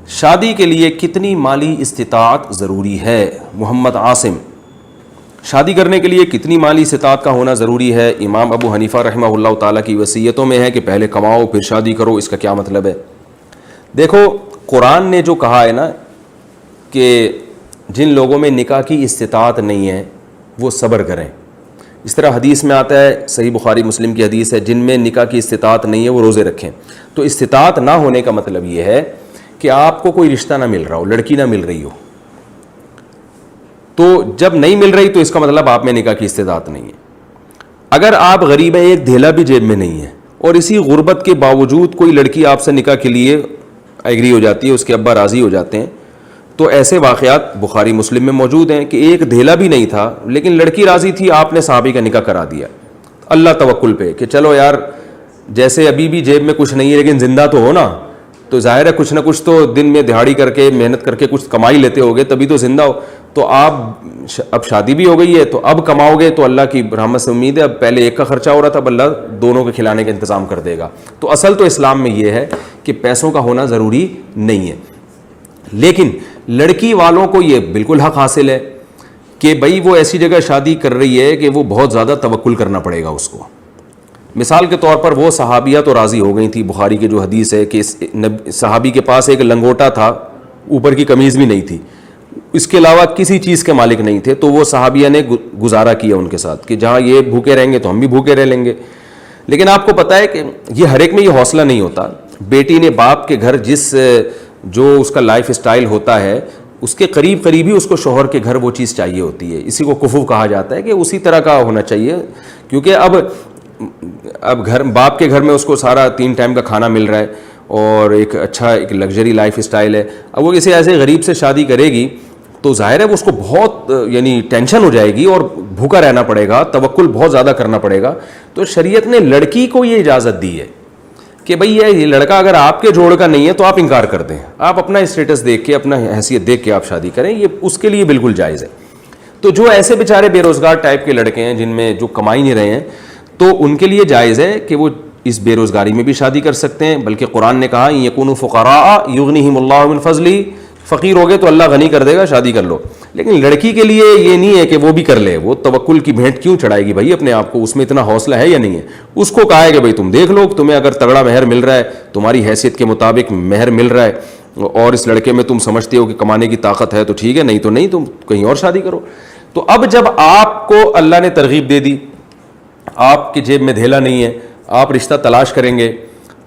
شادی کے لیے کتنی مالی استطاعت ضروری ہے؟ محمد عاصم، شادی کرنے کے لیے کتنی مالی استطاعت کا ہونا ضروری ہے؟ امام ابو حنیفہ رحمہ اللہ تعالیٰ کی وصیتوں میں ہے کہ پہلے کماؤ پھر شادی کرو، اس کا کیا مطلب ہے؟ دیکھو، قرآن نے جو کہا ہے نا کہ جن لوگوں میں نکاح کی استطاعت نہیں ہے وہ صبر کریں، اس طرح حدیث میں آتا ہے، صحیح بخاری مسلم کی حدیث ہے، جن میں نکاح کی استطاعت نہیں ہے وہ روزے رکھیں۔ تو استطاعت نہ ہونے کا مطلب یہ ہے کہ آپ کو کوئی رشتہ نہ مل رہا ہو، لڑکی نہ مل رہی ہو، تو جب نہیں مل رہی تو اس کا مطلب آپ میں نکاح کی استطاعت نہیں ہے۔ اگر آپ غریب ہیں، ایک دھیلا بھی جیب میں نہیں ہے، اور اسی غربت کے باوجود کوئی لڑکی آپ سے نکاح کے لیے ایگری ہو جاتی ہے، اس کے ابا راضی ہو جاتے ہیں، تو ایسے واقعات بخاری مسلم میں موجود ہیں کہ ایک دھیلا بھی نہیں تھا لیکن لڑکی راضی تھی، آپ نے صحابی کا نکاح کرا دیا اللہ توکل پہ کہ چلو یار، جیسے ابھی بھی جیب میں کچھ نہیں ہے لیکن زندہ تو ہو نا، تو ظاہر ہے کچھ نہ کچھ تو دن میں دہاڑی کر کے محنت کر کے کچھ کمائی لیتے ہوگے تبھی تو زندہ ہو، تو آپ اب شادی بھی ہو گئی ہے تو اب کماؤ گے تو اللہ کی رحمت سے امید ہے، اب پہلے ایک کا خرچہ ہو رہا تھا، اب اللہ دونوں کے کھلانے کا انتظام کر دے گا۔ تو اصل تو اسلام میں یہ ہے کہ پیسوں کا ہونا ضروری نہیں ہے، لیکن لڑکی والوں کو یہ بالکل حق حاصل ہے کہ بھئی وہ ایسی جگہ شادی کر رہی ہے کہ وہ بہت زیادہ توکل کرنا پڑے گا اس کو۔ مثال کے طور پر وہ صحابیہ تو راضی ہو گئی تھی، بخاری کی جو حدیث ہے کہ صحابی کے پاس ایک لنگوٹا تھا، اوپر کی قمیض بھی نہیں تھی، اس کے علاوہ کسی چیز کے مالک نہیں تھے، تو وہ صحابیہ نے گزارا کیا ان کے ساتھ کہ جہاں یہ بھوکے رہیں گے تو ہم بھی بھوکے رہ لیں گے۔ لیکن آپ کو پتہ ہے کہ یہ ہر ایک میں یہ حوصلہ نہیں ہوتا۔ بیٹی نے باپ کے گھر جو اس کا لائف اسٹائل ہوتا ہے اس کے قریب قریب ہی اس کو شوہر کے گھر وہ چیز چاہیے ہوتی ہے، اسی کو کفو کہا جاتا ہے کہ اسی طرح کا ہونا چاہیے، کیونکہ اب گھر باپ کے گھر میں اس کو سارا 3 ٹائم کا کھانا مل رہا ہے اور ایک اچھا ایک لگژری لائف اسٹائل ہے۔ اب وہ کسی ایسے غریب سے شادی کرے گی تو ظاہر ہے اس کو بہت ٹینشن ہو جائے گی اور بھوکا رہنا پڑے گا، توکل بہت زیادہ کرنا پڑے گا۔ تو شریعت نے لڑکی کو یہ اجازت دی ہے کہ بھئی یہ لڑکا اگر آپ کے جوڑ کا نہیں ہے تو آپ انکار کر دیں، آپ اپنا اسٹیٹس دیکھ کے، اپنا حیثیت دیکھ کے آپ شادی کریں، یہ اس کے لیے بالکل جائز ہے۔ تو جو ایسے بیچارے بے روزگار ٹائپ کے لڑکے ہیں جن میں جو کمائی نہیں رہے ہیں، تو ان کے لیے جائز ہے کہ وہ اس بے روزگاری میں بھی شادی کر سکتے ہیں، بلکہ قرآن نے کہا یکونوا فقراء یغنیہم اللہ من فضلہ، فقیر ہو گئے تو اللہ غنی کر دے گا، شادی کر لو۔ لیکن لڑکی کے لیے یہ نہیں ہے کہ وہ بھی کر لے، وہ توکل کی بھینٹ کیوں چڑھائے گی بھائی اپنے آپ کو، اس میں اتنا حوصلہ ہے یا نہیں ہے؟ اس کو کہا ہے کہ بھائی تم دیکھ لو، تمہیں اگر تگڑا مہر مل رہا ہے، تمہاری حیثیت کے مطابق مہر مل رہا ہے اور اس لڑکے میں تم سمجھتے ہو کہ کمانے کی طاقت ہے تو ٹھیک ہے، نہیں تو نہیں، تم کہیں اور شادی کرو۔ تو اب جب آپ کو اللہ نے ترغیب دے دی، آپ کی جیب میں دھیلا نہیں ہے، آپ رشتہ تلاش کریں گے،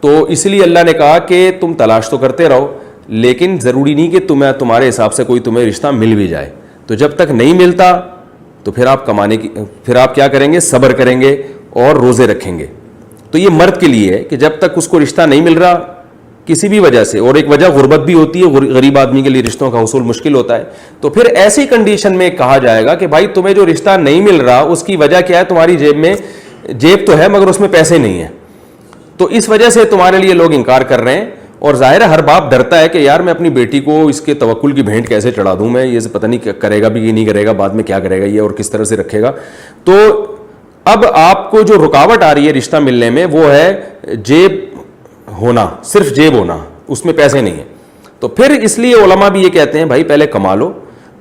تو اس لیے اللہ نے کہا کہ تم تلاش تو کرتے رہو، لیکن ضروری نہیں کہ تمہارے حساب سے کوئی تمہیں رشتہ مل بھی جائے۔ تو جب تک نہیں ملتا تو پھر آپ کیا کریں گے؟ صبر کریں گے اور روزے رکھیں گے۔ تو یہ مرد کے لیے ہے کہ جب تک اس کو رشتہ نہیں مل رہا کسی بھی وجہ سے، اور ایک وجہ غربت بھی ہوتی ہے، غریب آدمی کے لیے رشتوں کا حصول مشکل ہوتا ہے، تو پھر ایسی کنڈیشن میں کہا جائے گا کہ بھائی تمہیں جو رشتہ نہیں مل رہا اس کی وجہ کیا ہے؟ تمہاری جیب تو ہے مگر اس میں پیسے نہیں ہیں، تو اس وجہ سے تمہارے لیے لوگ انکار کر رہے ہیں۔ اور ظاہر ہے ہر باپ ڈرتا ہے کہ یار میں اپنی بیٹی کو اس کے توکل کی بھینٹ کیسے چڑھا دوں، میں یہ پتہ نہیں کرے گا بھی کہ نہیں کرے گا، بعد میں کیا کرے گا یہ اور کس طرح سے رکھے گا۔ تو اب آپ کو جو رکاوٹ آ رہی ہے رشتہ ملنے میں وہ ہے جیب ہونا، صرف جیب ہونا، اس میں پیسے نہیں ہیں۔ تو پھر اس لیے علماء بھی یہ کہتے ہیں بھائی پہلے کما لو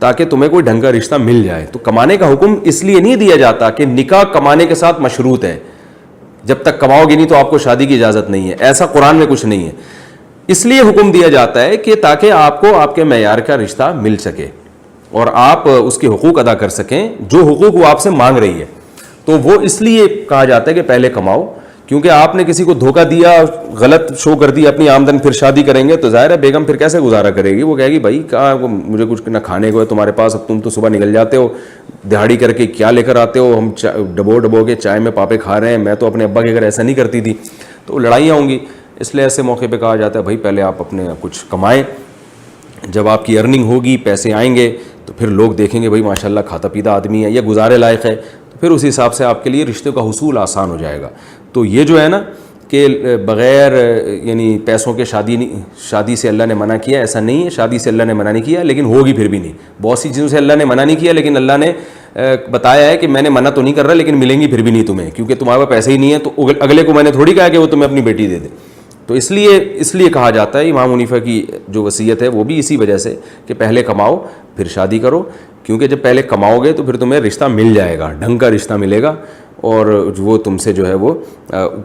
تاکہ تمہیں کوئی ڈھنگ کا رشتہ مل جائے۔ تو کمانے کا حکم اس لیے نہیں دیا جاتا کہ نکاح کمانے کے ساتھ مشروط ہے، جب تک کماؤ گے نہیں تو آپ کو شادی کی اجازت نہیں ہے، ایسا قرآن میں کچھ نہیں ہے۔ اس لیے حکم دیا جاتا ہے کہ تاکہ آپ کو آپ کے معیار کا رشتہ مل سکے اور آپ اس کے حقوق ادا کر سکیں جو حقوق وہ آپ سے مانگ رہی ہے۔ تو وہ اس لیے کہا جاتا ہے کہ پہلے کماؤ، کیونکہ آپ نے کسی کو دھوکہ دیا، غلط شو کر دی اپنی آمدن، پھر شادی کریں گے تو ظاہر ہے بیگم پھر کیسے گزارا کرے گی؟ وہ کہے گی بھائی کہاں مجھے کچھ نہ کھانے کو ہے تمہارے پاس، اب تم تو صبح نکل جاتے ہو دہاڑی کر کے، کیا لے کر آتے ہو؟ ہم ڈبو کے چائے میں پاپے کھا رہے ہیں، میں تو اپنے ابا کے گھر ایسا نہیں کرتی تھی۔ تو لڑائیاں ہوں گی، اس لیے ایسے موقع پہ کہا جاتا ہے بھائی پہلے آپ اپنے کچھ کمائیں، جب آپ کی ارننگ ہوگی، پیسے آئیں گے تو پھر لوگ دیکھیں گے بھائی ماشاءاللہ کھاتا پیتا آدمی ہے یا گزارے لائق ہے، تو پھر اس حساب سے آپ کے لیے رشتے کا حصول آسان ہو جائے گا۔ تو یہ جو ہے نا کہ بغیر پیسوں کے شادی سے اللہ نے منع کیا، ایسا نہیں ہے، شادی سے اللہ نے منع نہیں کیا، لیکن ہوگی پھر بھی نہیں۔ بہت سی چیزوں سے اللہ نے منع نہیں کیا لیکن اللہ نے بتایا ہے کہ میں نے منع تو نہیں کر رہا لیکن ملیں گی پھر بھی نہیں تمہیں، کیونکہ تمہارے پاس پیسے ہی نہیں ہے، تو اگلے کو میں نے تھوڑی کہا کہ وہ تمہیں اپنی بیٹی دے دے۔ تو اس لیے کہا جاتا ہے امام حنیفہ کی جو وصیت ہے وہ بھی اسی وجہ سے کہ پہلے کماؤ پھر شادی کرو، کیونکہ جب پہلے کماؤ گے تو پھر تمہیں رشتہ مل جائے گا، ڈھنگ کا رشتہ ملے گا، اور وہ تم سے جو ہے وہ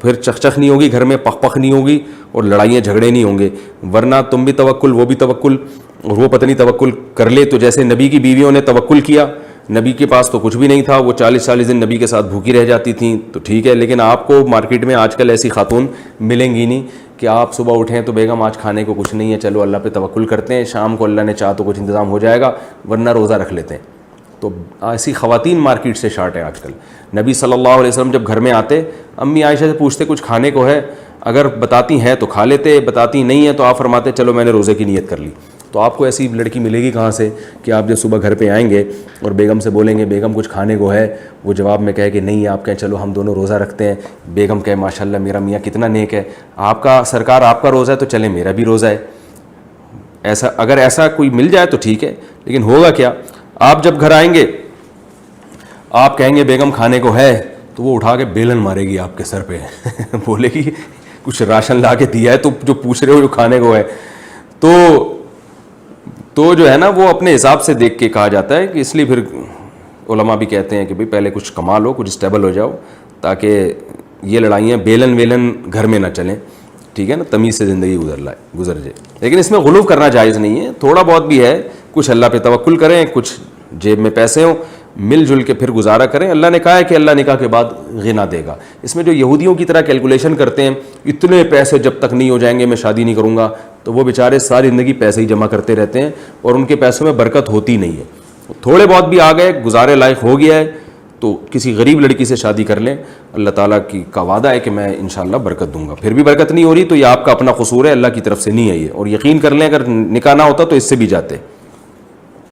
پھر چخ نہیں ہوگی گھر میں، پخ نہیں ہوگی، اور لڑائیاں جھگڑے نہیں ہوں گے. ورنہ تم بھی توکل وہ بھی توکل، اور وہ پتہ نہیں توکل کر لے تو جیسے نبی کی بیویوں نے توکل کیا، نبی کے پاس تو کچھ بھی نہیں تھا، وہ 40 دن نبی کے ساتھ بھوکی رہ جاتی تھیں، تو ٹھیک ہے. لیکن آپ کو مارکیٹ میں آج کل ایسی خاتون ملیں گی نہیں کہ آپ صبح اٹھیں تو بیگم آج کھانے کو کچھ نہیں ہے، چلو اللہ پہ توکل کرتے ہیں، شام کو اللہ نے چاہا تو کچھ انتظام ہو جائے گا، ورنہ روزہ رکھ لیتے ہیں. تو ایسی خواتین مارکیٹ سے شارٹ ہیں آج کل. نبی صلی اللہ علیہ وسلم جب گھر میں آتے، امی عائشہ سے پوچھتے کچھ کھانے کو ہے، اگر بتاتی ہیں تو کھا لیتے، بتاتی نہیں ہیں تو آپ فرماتے چلو میں نے روزے کی نیت کر لی. تو آپ کو ایسی لڑکی ملے گی کہاں سے کہ آپ جب صبح گھر پہ آئیں گے اور بیگم سے بولیں گے بیگم کچھ کھانے کو ہے، وہ جواب میں کہے کہ نہیں، آپ کہیں چلو ہم دونوں روزہ رکھتے ہیں، بیگم کہے ماشاءاللہ میرا میاں کتنا نیک ہے، آپ کا سرکار آپ کا روزہ ہے تو چلیں میرا بھی روزہ ہے. اگر ایسا کوئی مل جائے تو ٹھیک ہے. لیکن ہوگا کیا، آپ جب گھر آئیں گے آپ کہیں گے بیگم کھانے کو ہے، تو وہ اٹھا کے بیلن مارے گی آپ کے سر پہ بولے گی کچھ راشن لا کے دیا ہے تو جو پوچھ رہے ہو جو کھانے کو ہے. تو جو ہے نا وہ اپنے حساب سے دیکھ کے کہا جاتا ہے کہ اس لیے پھر علماء بھی کہتے ہیں کہ بھئی پہلے کچھ کما لو، کچھ اسٹیبل ہو جاؤ، تاکہ یہ لڑائیاں بیلن ویلن گھر میں نہ چلیں، ٹھیک ہے نا، تمیز سے زندگی گزر جائے. لیکن اس میں غلو کرنا جائز نہیں ہے، تھوڑا بہت بھی ہے، کچھ اللہ پہ توکل کریں، کچھ جیب میں پیسے ہوں، مل جل کے پھر گزارا کریں. اللہ نے کہا ہے کہ اللہ نکاح کے بعد غنا دے گا. اس میں جو یہودیوں کی طرح کیلکولیشن کرتے ہیں اتنے پیسے جب تک نہیں ہو جائیں گے میں شادی نہیں کروں گا، تو وہ بیچارے ساری زندگی پیسے ہی جمع کرتے رہتے ہیں اور ان کے پیسوں میں برکت ہوتی نہیں ہے. تھوڑے بہت بھی آ گئے، گزارے لائق ہو گیا ہے تو کسی غریب لڑکی سے شادی کر لیں، اللہ تعالیٰ کا وعدہ ہے کہ میں انشاءاللہ برکت دوں گا. پھر بھی برکت نہیں ہو رہی تو یہ آپ کا اپنا قصور ہے، اللہ کی طرف سے نہیں ہے یہ. اور یقین کر لیں اگر نکاح نہ ہوتا تو اس سے بھی جاتے.